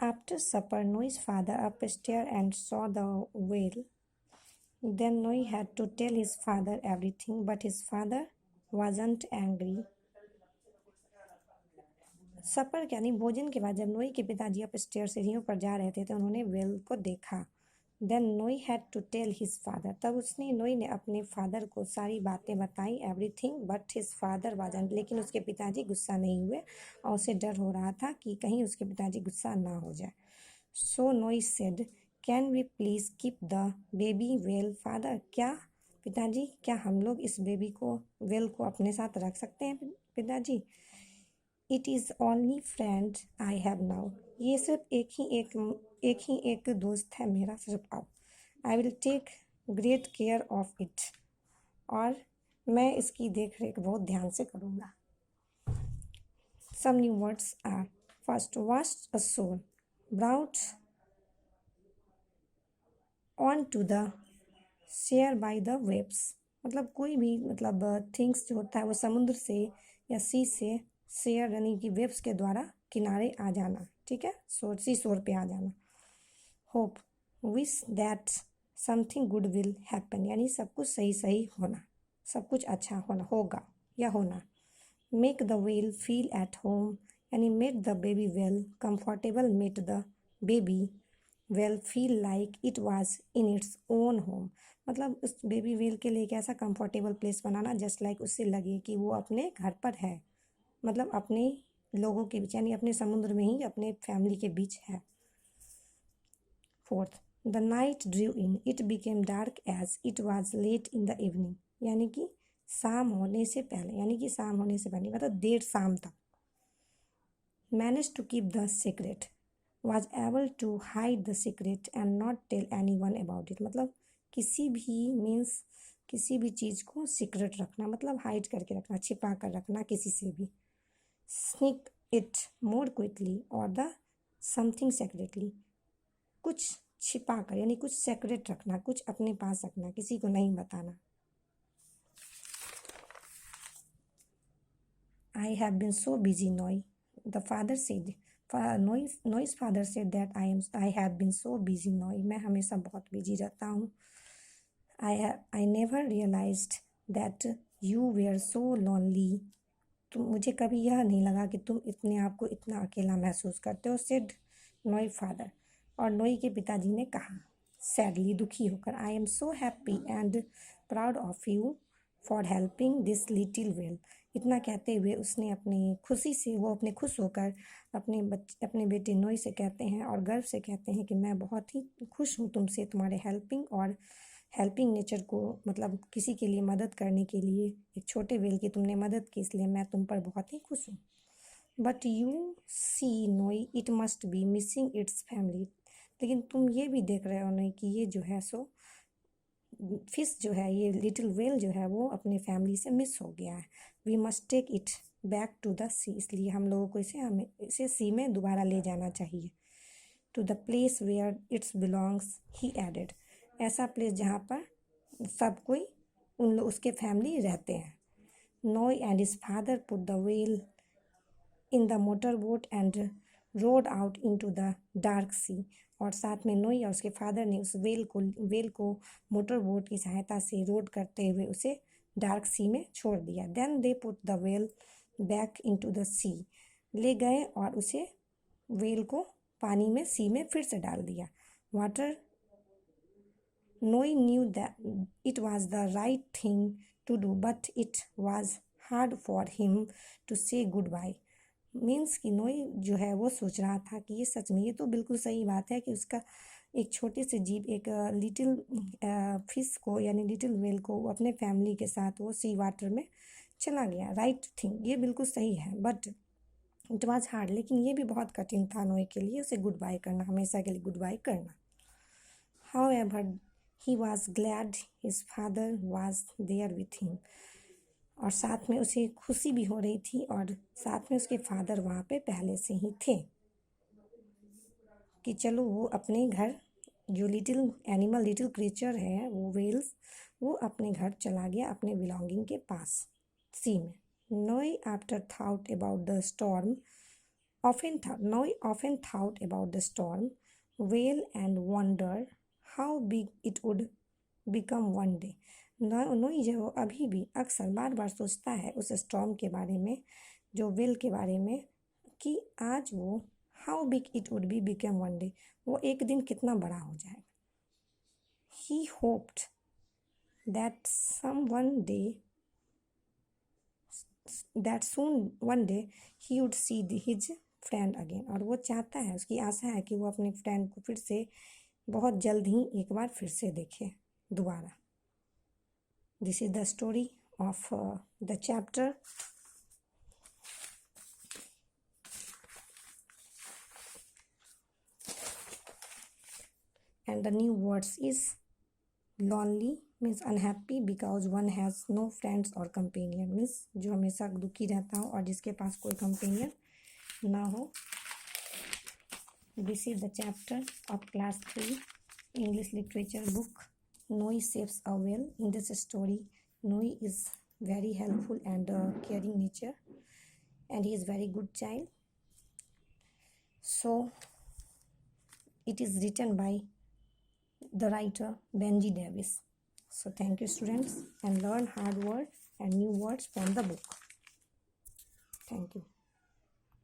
After supper, Noe's father upstairs and saw the whale. Then Noe had to tell his father everything, but his father wasn't angry. सपर यानी भोजन के बाद जब नोई के पिताजी अपस्टेयर सीढ़ियों पर जा रहे थे तो उन्होंने वेल को देखा. Then Noi had to tell his father. तब नोई ने अपने फादर को सारी बातें बताई, everything, but his father wasn't. लेकिन उसके पिताजी गुस्सा नहीं हुए और उसे डर हो रहा था कि कहीं उसके पिताजी गुस्सा ना हो जाए. So Noi said, can we please keep the baby well father. क्या पिताजी, क्या हम लोग इस बेबी को वेल को अपने साथ रख सकते हैं पिताजी. It is only friend I have now. ये सिर्फ एक दोस्त है मेरा सिर्फ अब. I will take great care of it. और मैं इसकी देख रेख बहुत ध्यान से करूँगा. Some new words are first washed ashore brought on to the shore by the waves. मतलब कोई भी थिंग्स जो होता है वो समुद्र से या सी से शेयर यानी कि वेव्स के द्वारा किनारे आ जाना. ठीक है, सी शोर पे आ जाना. Hope wish that something good will happen. यानी सब कुछ सही सही होना, सब कुछ अच्छा होना, होगा या होना. Make the whale feel at home यानी make the baby whale comfortable. Make the baby whale feel like it was in its own home. मतलब उस बेबी वेल के लिए एक ऐसा कंफर्टेबल प्लेस बनाना जस्ट लाइक उससे लगे कि वो अपने घर पर है, मतलब अपने लोगों के बीच यानी अपने समुद्र में ही अपने फैमिली के बीच है. Fourth, the night drew in it became dark as it was late in the evening. यानी कि शाम होने से पहले, यानी कि शाम होने से पहले मतलब देर शाम तक. Manage to keep the secret was able to hide the secret and not tell anyone about it. मतलब किसी भी चीज़ को सीक्रेट रखना, मतलब हाइड करके रखना, छिपा कर रखना किसी से भी. स्निक इट मोर क्विकली और द समथिंग सेक्रेटली. कुछ छिपा कर यानी कुछ सेक्रेट रखना, कुछ अपने पास रखना, किसी को नहीं बताना. I have been so busy, Noi. The father said. Noi's father said that I have been so busy, Noi. मैं हमेशा बहुत बिजी रहता हूँ. I never realized that you were so lonely. मुझे कभी यह नहीं लगा कि तुम अपने आप को इतना अकेला महसूस करते हो. सेड नोई फादर. और नोई के पिताजी ने कहा सैडली, दुखी होकर, I am so happy and proud of you for helping this little well. इतना कहते हुए उसने अपनी खुशी से, वो अपने खुश होकर अपने बेटे नोई से कहते हैं और गर्व से कहते हैं कि मैं बहुत ही खुश हूँ तुमसे, तुम्हारे हेल्पिंग नेचर को, मतलब किसी के लिए मदद करने के लिए, एक छोटे वेल की तुमने मदद की, इसलिए मैं तुम पर बहुत ही खुश हूँ. बट यू सी नोई it must be missing it's family. लेकिन तुम ये भी देख रहे हो नोई कि ये जो है सो फिश जो है, ये लिटिल वेल जो है वो अपने फैमिली से मिस हो गया है. We must take it back to the sea. इसलिए हम लोगों को इसे सी में दोबारा ले जाना चाहिए. To the place where it's belongs he added. ऐसा प्लेस जहाँ पर सब कोई उसके फैमिली रहते हैं. Noi and his father put the whale in the motor boat and rode out into the dark sea. और साथ में नोई और उसके फादर ने उस वेल को मोटर बोट की सहायता से रोड करते हुए उसे डार्क सी में छोड़ दिया. Then they put the whale back into the sea. ले गए और उसे वेल को पानी में, सी में फिर से डाल दिया. Water Noi knew that it was the right thing to do, but it was hard for him to say goodbye. Means कि नोई जो है वो सोच रहा था कि ये सच में, ये तो बिल्कुल सही बात है कि उसका एक छोटे से जीव, एक लिटिल फिश को यानी लिटिल वेल को अपने फैमिली के साथ वो सी वाटर में चला गया. राइट थिंग, ये बिल्कुल सही है. बट इट वॉज हार्ड, लेकिन ये भी बहुत कठिन था नोई के लिए उसे गुड बाय करना, हमेशा के लिए गुड बाय करना. However, he was glad his father was there with him. और साथ में उसे खुशी भी हो रही थी और साथ में उसके फादर वहाँ पे पहले से ही थे कि चलो वो अपने घर, जो लिटिल क्रीचर है वो वेल्स, वो अपने घर चला गया अपने बिलोंगिंग के पास सी में. नोई after thought about the storm Noe often thought about the storm, whale and wondered how big it would become one day. नोई जो अभी भी अक्सर बार बार सोचता है उस स्टॉर्म के बारे में, जो वेल के बारे में, कि आज वो how big it would be become one day, वो एक दिन कितना बड़ा हो जाएगा. He hoped that some one day that soon one day he would see his friend again. और वो चाहता है, उसकी आशा है कि वो अपने फ्रेंड को फिर से बहुत जल्द ही एक बार फिर से देखे दोबारा. This is the story of the chapter. And the new words is lonely means unhappy because one has no friends or companion, means जो हमेशा दुखी रहता हो और जिसके पास कोई companion ना हो. This is the chapter of class 3 English literature book Noe Saves a Whale. In this story, Noe is very helpful and caring nature, and he is very good child. So it is written by the writer Benji Davis. So thank you students, and learn hard word and new words from the book. Thank you.